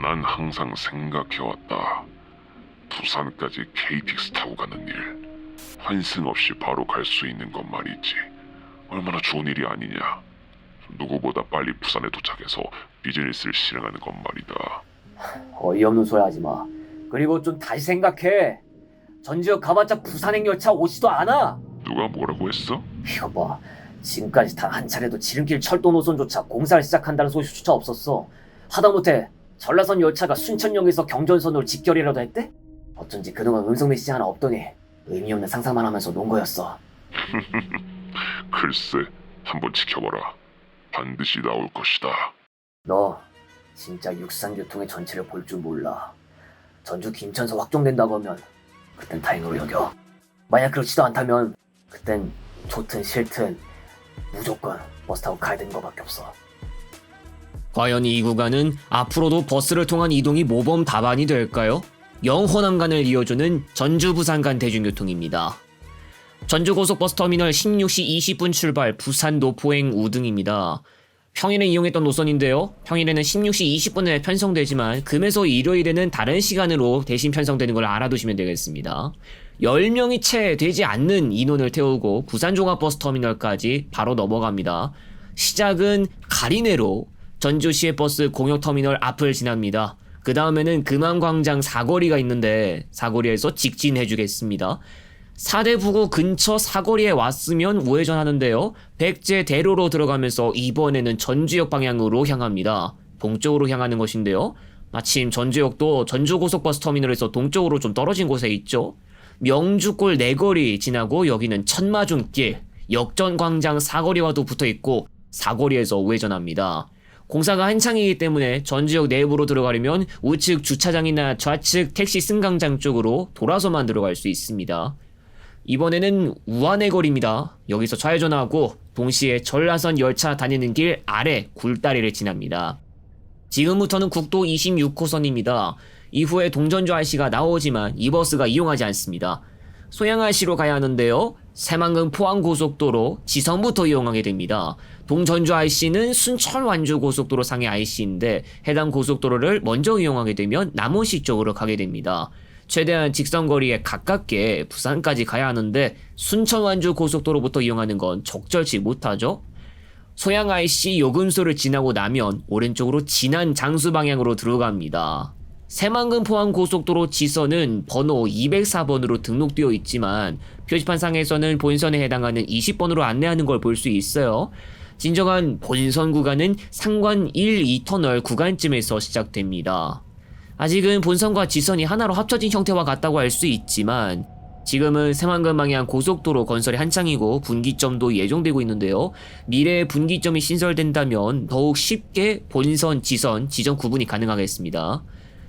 난 항상 생각해왔다. 부산까지 KTX 타고 가는 일, 환승 없이 바로 갈 수 있는 건 말이지. 얼마나 좋은 일이 아니냐. 누구보다 빨리 부산에 도착해서 비즈니스를 실행하는 건 말이다. 어이없는 소리 하지 마. 그리고 좀 다시 생각해. 전지역 가봤자 부산행 열차 오지도 않아. 누가 뭐라고 했어? 이거 봐. 지금까지 단 한 차례도 지름길 철도 노선조차 공사를 시작한다는 소식조차 없었어. 하다못해 전라선 열차가 순천역에서 경전선으로 직결이라도 했대? 어쩐지 그동안 음성 메시지 하나 없더니 의미 없는 상상만 하면서 논 거였어. 글쎄, 한번 지켜봐라. 반드시 나올 것이다. 너 진짜 육상교통의 전체를 볼 줄 몰라. 전주 김천서 확정된다고 하면 그땐 다행으로 여겨. 만약 그렇지도 않다면 그땐 좋든 싫든 무조건 버스 타고 가야 되는 거밖에 없어. 과연 이 구간은 앞으로도 버스를 통한 이동이 모범 답안이 될까요? 영호남간을 이어주는 전주 부산 간 대중교통입니다. 전주 고속버스터미널 16시 20분 출발 부산 노포행 우등입니다. 평일에 이용했던 노선인데요. 평일에는 16시 20분에 편성되지만 금에서 일요일에는 다른 시간으로 대신 편성되는 걸 알아두시면 되겠습니다. 10명이 채 되지 않는 인원을 태우고 부산종합버스터미널까지 바로 넘어갑니다. 시작은 가리내로 전주시외버스 공역터미널 앞을 지납니다. 그 다음에는 금암광장 사거리가 있는데 사거리에서 직진해주겠습니다. 사대부고 근처 사거리에 왔으면 우회전 하는데요. 백제대로로 들어가면서 이번에는 전주역 방향으로 향합니다. 동쪽으로 향하는 것인데요. 마침 전주역도 전주고속버스터미널에서 동쪽으로 좀 떨어진 곳에 있죠. 명주골 내거리 지나고 여기는 천마중길, 역전광장 사거리와도 붙어있고 사거리에서 우회전합니다. 공사가 한창이기 때문에 전주역 내부로 들어가려면 우측 주차장이나 좌측 택시 승강장 쪽으로 돌아서만 들어갈 수 있습니다. 이번에는 우한내거리입니다. 여기서 좌회전하고 동시에 전라선 열차 다니는 길 아래 굴다리를 지납니다. 지금부터는 국도 26호선입니다. 이후에 동전주 IC가 나오지만 이 버스가 이용하지 않습니다. 소양 IC로 가야 하는데요. 새만금 포항고속도로 지선부터 이용하게 됩니다. 동전주 IC는 순천 완주 고속도로 상의 IC인데 해당 고속도로를 먼저 이용하게 되면 남원시 쪽으로 가게 됩니다. 최대한 직선거리에 가깝게 부산까지 가야 하는데 순천 완주 고속도로부터 이용하는 건 적절치 못하죠. 소양 IC 요금소를 지나고 나면 오른쪽으로 진안 장수 방향으로 들어갑니다. 새만금 포항 고속도로 지선은 번호 204번으로 등록되어 있지만 표지판상에서는 본선에 해당하는 20번으로 안내하는 걸 볼 수 있어요. 진정한 본선 구간은 상관 1, 2터널 구간쯤에서 시작됩니다. 아직은 본선과 지선이 하나로 합쳐진 형태와 같다고 할 수 있지만 지금은 새만금 방향 고속도로 건설이 한창이고 분기점도 예정되고 있는데요. 미래에 분기점이 신설된다면 더욱 쉽게 본선, 지선, 지점 구분이 가능하겠습니다.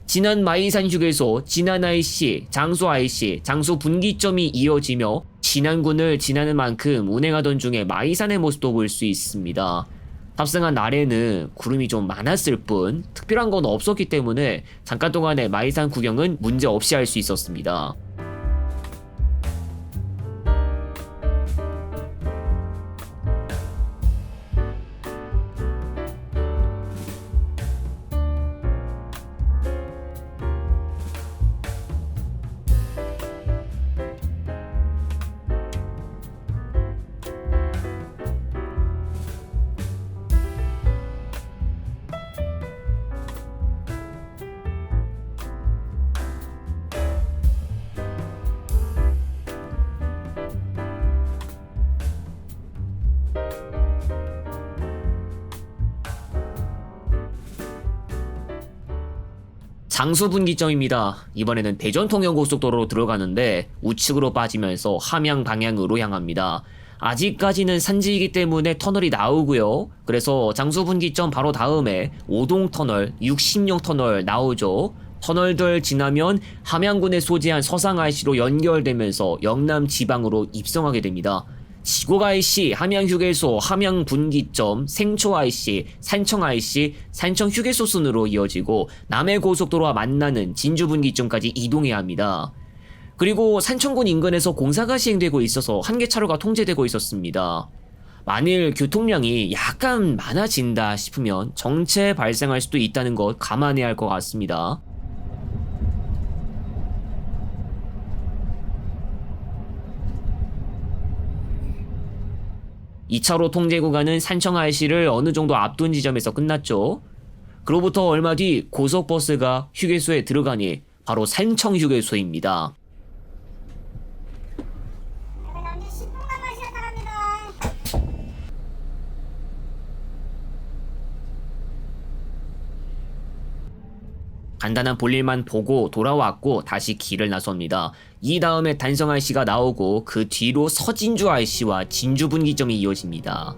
진안 마이산 휴게소, 진안 IC, 장수 IC, 장수 분기점이 이어지며 진안군을 지나는 만큼 운행하던 중에 마이산의 모습도 볼 수 있습니다. 탑승한 날에는 구름이 좀 많았을 뿐 특별한 건 없었기 때문에 잠깐 동안의 마이산 구경은 문제 없이 할 수 있었습니다. 장수 분기점입니다. 이번에는 대전 통영고속도로로 들어가는데 우측으로 빠지면서 함양 방향으로 향합니다. 아직까지는 산지이기 때문에 터널이 나오고요. 그래서 장수 분기점 바로 다음에 오동터널, 60용 터널 나오죠. 터널들 지나면 함양군에 소재한 서상 IC로 연결되면서 영남 지방으로 입성하게 됩니다. 시곡 IC, 함양휴게소, 함양분기점, 생초 IC, 산청 IC, 산청 휴게소 순으로 이어지고 남해고속도로와 만나는 진주분기점까지 이동해야 합니다. 그리고 산청군 인근에서 공사가 시행되고 있어서 한계차로가 통제되고 있었습니다. 만일 교통량이 약간 많아진다 싶으면 정체 발생할 수도 있다는 것 감안해야 할 것 같습니다. 이 차로 통제 구간은 산청 IC를 어느 정도 앞둔 지점에서 끝났죠. 그로부터 얼마 뒤 고속버스가 휴게소에 들어가니 바로 산청 휴게소입니다. 남자 10분만 마시다 갑니다. 간단한 볼일만 보고 돌아왔고 다시 길을 나섭니다. 이 다음에 단성 IC가 나오고 그 뒤로 서진주 IC와 진주 분기점이 이어집니다.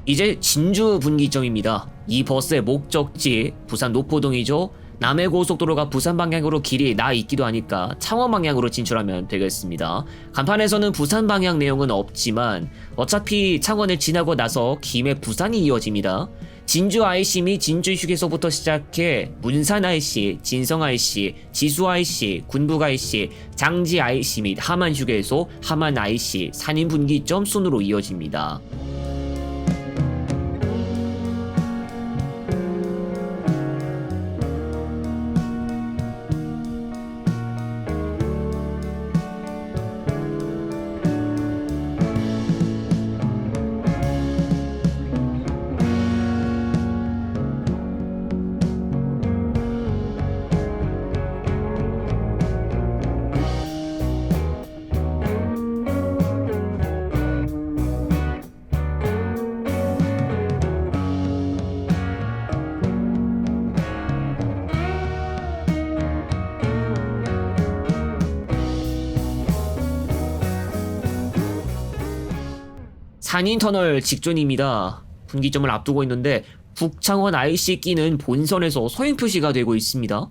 이제 진주 분기점입니다. 이 버스의 목적지 부산 노포동이죠. 남해고속도로가 부산 방향으로 길이 나 있기도 하니까 창원 방향으로 진출하면 되겠습니다. 간판에서는 부산 방향 내용은 없지만 어차피 창원을 지나고 나서 김해 부산이 이어집니다. 진주 IC 및 진주 휴게소부터 시작해 문산 IC, 진성 IC, 지수 IC, 군북 IC, 장지 IC 및 하만 휴게소, 하만 IC, 산인 분기점 순으로 이어집니다. 산인터널 직전입니다. 분기점을 앞두고 있는데 북창원 IC 끼는 본선에서 서행 표시가 되고 있습니다.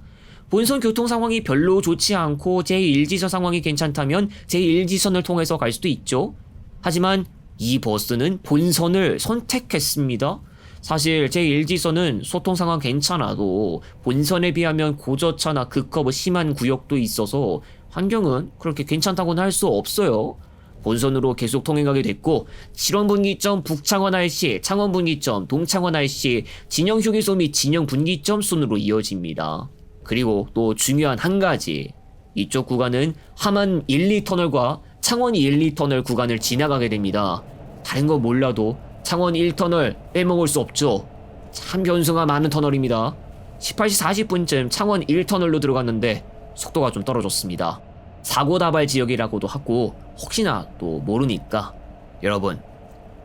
본선 교통 상황이 별로 좋지 않고 제1지선 상황이 괜찮다면 제1지선을 통해서 갈 수도 있죠. 하지만 이 버스는 본선을 선택했습니다. 사실 제1지선은 소통 상황 괜찮아도 본선에 비하면 고저차나 급커브 심한 구역도 있어서 환경은 그렇게 괜찮다고는 할 수 없어요. 본선으로 계속 통행하게 됐고 실원 분기점 북창원 IC, 창원 분기점, 동창원 IC, 진영 휴게소 및 진영 분기점 순으로 이어집니다. 그리고 또 중요한 한 가지, 이쪽 구간은 하만 1, 2터널과 창원 1, 2터널 구간을 지나가게 됩니다. 다른 건 몰라도 창원 1터널 빼먹을 수 없죠. 참 변수가 많은 터널입니다. 18시 40분쯤 창원 1터널로 들어갔는데 속도가 좀 떨어졌습니다. 사고 다발 지역이라고도 하고 혹시나 또 모르니까 여러분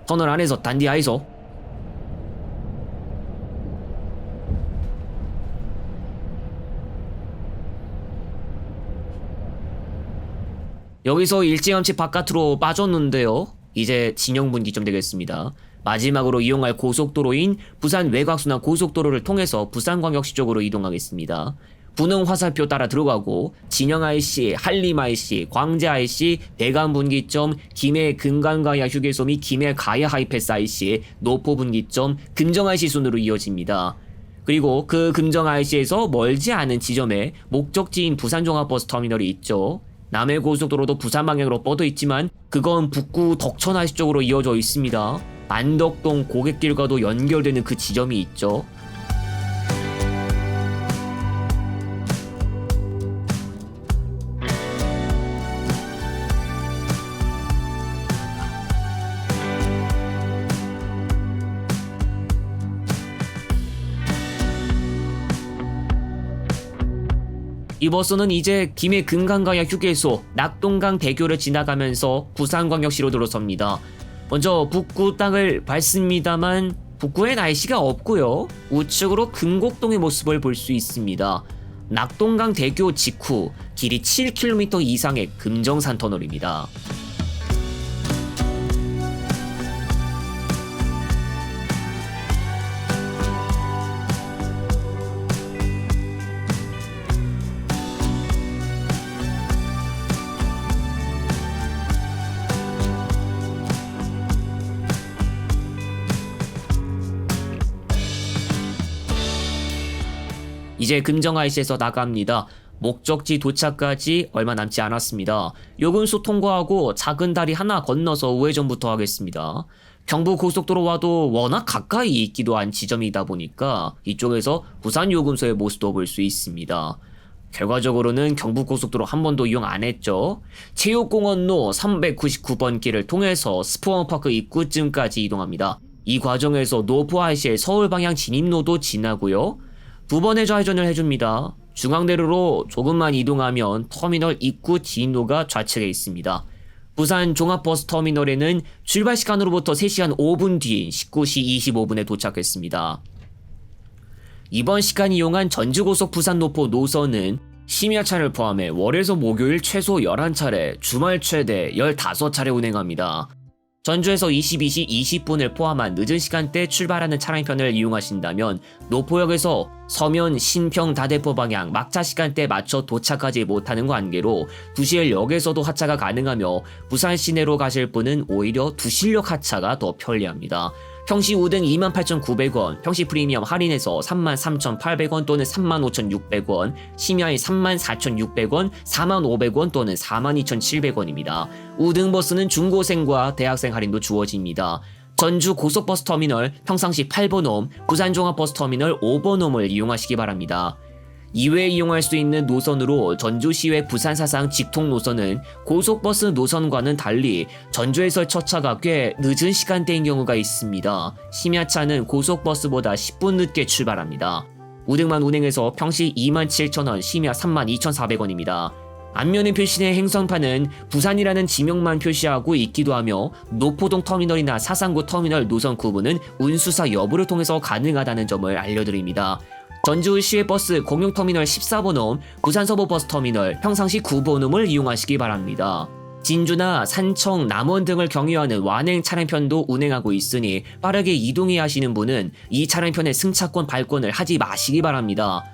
터널 안에서 단디하이소. 여기서 일찌감치 바깥으로 빠졌는데요. 이제 진영분기점 되겠습니다. 마지막으로 이용할 고속도로인 부산 외곽순환 고속도로를 통해서 부산광역시 쪽으로 이동하겠습니다. 분흥 화살표 따라 들어가고 진영 IC, 한림 IC, 광재 IC, 대간 분기점, 김해 금강가야 휴게소 및 김해 가야 하이패스 IC, 노포 분기점, 금정 IC 순으로 이어집니다. 그리고 그 금정 IC에서 멀지 않은 지점에 목적지인 부산종합버스터미널이 있죠. 남해고속도로도 부산 방향으로 뻗어 있지만 그건 북구 덕천 IC 쪽으로 이어져 있습니다. 안덕동 고객길과도 연결되는 그 지점이 있죠. 이 버스는 이제 김해 금강가야 휴게소 낙동강 대교를 지나가면서 부산광역시로 들어섭니다. 먼저 북구 땅을 밟습니다만 북구엔 날씨가 없고요. 우측으로 금곡동의 모습을 볼 수 있습니다. 낙동강 대교 직후 길이 7km 이상의 금정산 터널입니다. 이제 금정IC에서 나갑니다. 목적지 도착까지 얼마 남지 않았습니다. 요금소 통과하고 작은 다리 하나 건너서 우회전부터 하겠습니다. 경부고속도로 와도 워낙 가까이 있기도 한 지점이다 보니까 이쪽에서 부산 요금소의 모습도 볼 수 있습니다. 결과적으로는 경부고속도로 한 번도 이용 안 했죠. 체육공원로 399번 길을 통해서 스포원파크 입구쯤까지 이동합니다. 이 과정에서 노포IC의 서울 방향 진입로도 지나고요. 두 번의 좌회전을 해줍니다. 중앙대로로 조금만 이동하면 터미널 입구 진로가 좌측에 있습니다. 부산 종합버스터미널에는 출발 시간으로부터 3시간 5분 뒤인 19시 25분에 도착했습니다. 이번 시간 이용한 전주고속 부산 노포 노선은 심야차를 포함해 월에서 목요일 최소 11차례, 주말 최대 15차례 운행합니다. 전주에서 22시 20분을 포함한 늦은 시간대 출발하는 차량편을 이용하신다면 노포역에서 서면, 신평, 다대포 방향 막차 시간대에 맞춰 도착하지 못하는 관계로 두실역에서도 하차가 가능하며 부산 시내로 가실 분은 오히려 두실역 하차가 더 편리합니다. 평시 우등 28,900원, 평시 프리미엄 할인해서 33,800원 또는 35,600원, 심야에 34,600원, 45,500원 또는 42,700원입니다. 우등버스는 중고생과 대학생 할인도 주어집니다. 전주 고속버스터미널 평상시 8번홈, 부산종합버스터미널 5번홈을 이용하시기 바랍니다. 이외에 이용할 수 있는 노선으로 전주시외 부산사상 직통 노선은 고속버스 노선과는 달리 전주에서 첫 차가 꽤 늦은 시간대인 경우가 있습니다. 심야차는 고속버스보다 10분 늦게 출발합니다. 우등만 운행해서 평시 27,000원, 심야 32,400원입니다. 앞면에 표시된 행선판은 부산이라는 지명만 표시하고 있기도 하며 노포동 터미널이나 사상구 터미널 노선 구분은 운수사 여부를 통해서 가능하다는 점을 알려드립니다. 전주 시외버스 공용터미널 14번홈, 부산서부버스터미널 평상시 9번홈을 이용하시기 바랍니다. 진주나 산청, 남원 등을 경유하는 완행 차량편도 운행하고 있으니 빠르게 이동해야 하시는 분은 이 차량편의 승차권 발권을 하지 마시기 바랍니다.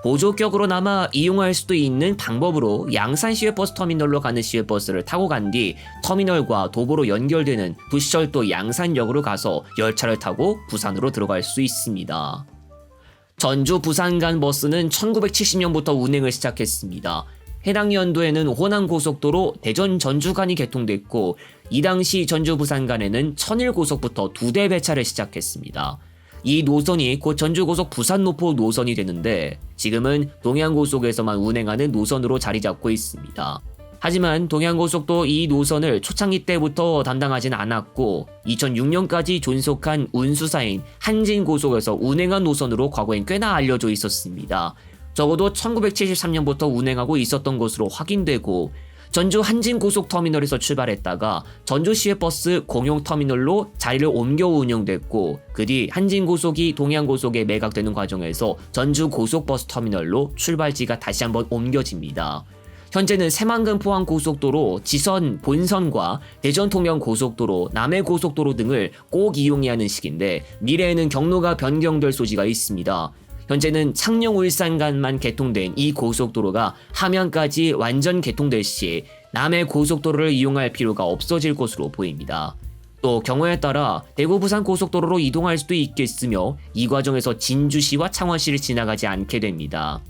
보조격으로나마 이용할 수도 있는 방법으로 양산 시외버스터미널로 가는 시외버스를 타고 간 뒤 터미널과 도보로 연결되는 부시철도 양산역으로 가서 열차를 타고 부산으로 들어갈 수 있습니다. 전주 부산 간 버스는 1970년부터 운행을 시작했습니다. 해당 연도에는 호남고속도로 대전 전주 간이 개통됐고 이 당시 전주 부산 간에는 천일고속부터 2대 배차를 시작했습니다. 이 노선이 곧 전주고속 부산 노포 노선이 되는데 지금은 동해안고속에서만 운행하는 노선으로 자리 잡고 있습니다. 하지만 동해안고속도 이 노선을 초창기 때부터 담당하진 않았고 2006년까지 존속한 운수사인 한진고속에서 운행한 노선으로 과거엔 꽤나 알려져 있었습니다. 적어도 1973년부터 운행하고 있었던 것으로 확인되고 전주 한진고속터미널에서 출발했다가 전주시외버스 공용터미널로 자리를 옮겨 운영됐고 그 뒤 한진고속이 동해안고속에 매각되는 과정에서 전주고속버스터미널로 출발지가 다시 한번 옮겨집니다. 현재는 새만금 포항고속도로, 지선 본선과 대전 통영 고속도로, 남해 고속도로 등을 꼭 이용해야 하는 시기인데 미래에는 경로가 변경될 소지가 있습니다. 현재는 창녕 울산 간만 개통된 이 고속도로가 함양까지 완전 개통될 시 남해 고속도로를 이용할 필요가 없어질 것으로 보입니다. 또 경우에 따라 대구 부산 고속도로로 이동할 수도 있겠으며 이 과정에서 진주시와 창원시를 지나가지 않게 됩니다.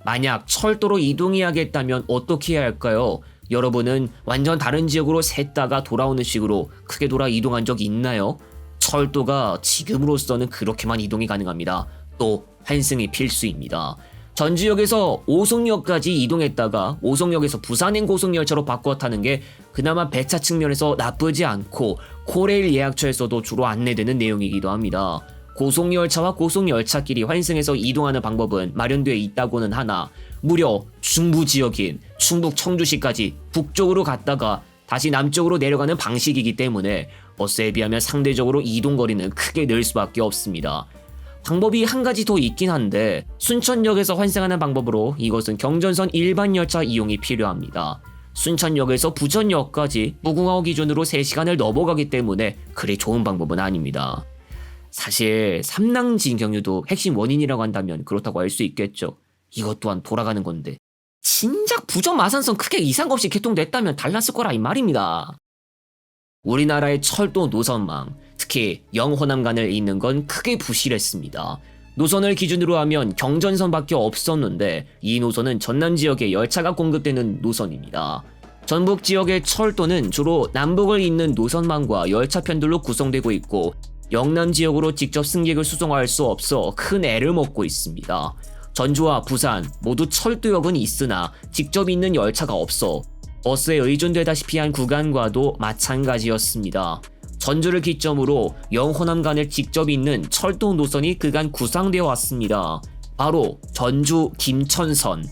만약 철도로 이동해야겠다면 어떻게 해야 할까요? 여러분은 완전 다른 지역으로 샜다가 돌아오는 식으로 크게 돌아 이동한 적이 있나요? 철도가 지금으로서는 그렇게만 이동이 가능합니다. 또 환승이 필수입니다. 전주역에서 오송역까지 이동했다가 오송역에서 부산행 고속열차로 바꿔 타는 게 그나마 배차 측면에서 나쁘지 않고 코레일 예약처에서도 주로 안내되는 내용이기도 합니다. 고속열차와 고속열차끼리 환승해서 이동하는 방법은 마련되어 있다고는 하나 무려 중부지역인 충북 청주시까지 북쪽으로 갔다가 다시 남쪽으로 내려가는 방식이기 때문에 버스에 비하면 상대적으로 이동거리는 크게 늘 수밖에 없습니다. 방법이 한 가지 더 있긴 한데 순천역에서 환승하는 방법으로 이것은 경전선 일반 열차 이용이 필요합니다. 순천역에서 부천역까지 무궁화호 기준으로 3시간을 넘어가기 때문에 그리 좋은 방법은 아닙니다. 사실 삼랑진 경유도 핵심 원인이라고 한다면 그렇다고 할 수 있겠죠. 이것 또한 돌아가는 건데 진작 부정 마산선 크게 이상 없이 개통됐다면 달랐을 거라 이 말입니다. 우리나라의 철도 노선망, 특히 영호남 간을 잇는 건 크게 부실했습니다. 노선을 기준으로 하면 경전선밖에 없었는데 이 노선은 전남 지역에 열차가 공급되는 노선입니다. 전북 지역의 철도는 주로 남북을 잇는 노선망과 열차편들로 구성되고 있고 영남 지역으로 직접 승객을 수송할 수 없어 큰 애를 먹고 있습니다. 전주와 부산 모두 철도역은 있으나 직접 있는 열차가 없어 버스에 의존되다시피 한 구간과도 마찬가지였습니다. 전주를 기점으로 영호남 간을 직접 잇는 철도 노선이 그간 구상되어 왔습니다. 바로 전주 김천선.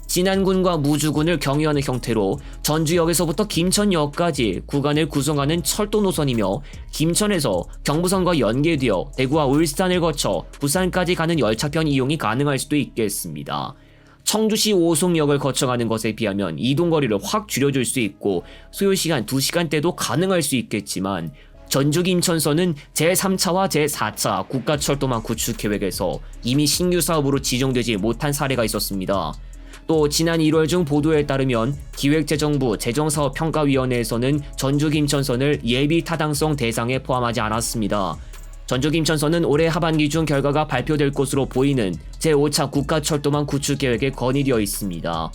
진안군과 무주군을 경유하는 형태로 전주역에서부터 김천역까지 구간을 구성하는 철도 노선이며 김천에서 경부선과 연계되어 대구와 울산을 거쳐 부산까지 가는 열차편 이용이 가능할 수도 있겠습니다. 청주시 오송역을 거쳐가는 것에 비하면 이동거리를 확 줄여줄 수 있고 소요시간 2시간대도 가능할 수 있겠지만 전주 김천선은 제3차와 제4차 국가철도망 구축 계획에서 이미 신규 사업으로 지정되지 못한 사례가 있었습니다. 또 지난 1월 중 보도에 따르면 기획재정부 재정사업평가위원회에서는 전주 김천선을 예비 타당성 대상에 포함하지 않았습니다. 전주 김천선은 올해 하반기 중 결과가 발표될 것으로 보이는 제5차 국가철도망 구축 계획에 건의되어 있습니다.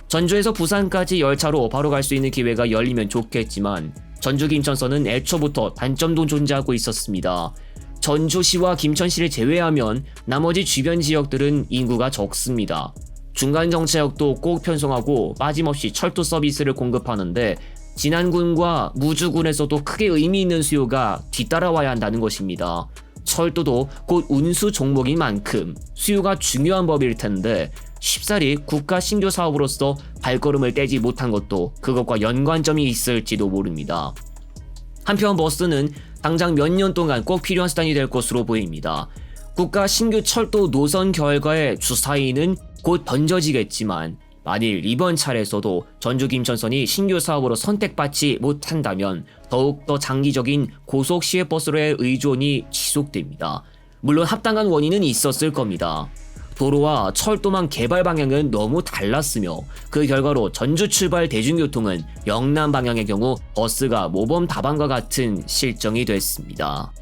전주에서 부산까지 열차로 바로 갈 수 있는 기회가 열리면 좋겠지만 전주 김천선은 애초부터 단점도 존재하고 있었습니다. 전주시와 김천시를 제외하면 나머지 주변 지역들은 인구가 적습니다. 중간 정차역도 꼭 편성하고 빠짐없이 철도 서비스를 공급하는데 진안군과 무주군에서도 크게 의미 있는 수요가 뒤따라와야 한다는 것입니다. 철도도 곧 운수 종목인 만큼 수요가 중요한 법일 텐데 쉽사리 국가 신규 사업으로서 발걸음을 떼지 못한 것도 그것과 연관점이 있을지도 모릅니다. 한편 버스는 당장 몇 년 동안 꼭 필요한 수단이 될 것으로 보입니다. 국가 신규 철도 노선 결과의 주사위는 곧 던져지겠지만 만일 이번 차례에서도 전주 김천선이 신규 사업으로 선택받지 못한다면 더욱더 장기적인 고속 시외버스로의 의존이 지속됩니다. 물론 합당한 원인은 있었을 겁니다. 도로와 철도망 개발 방향은 너무 달랐으며 그 결과로 전주 출발 대중교통은 영남 방향의 경우 버스가 모범 답안과 같은 실정이 됐습니다.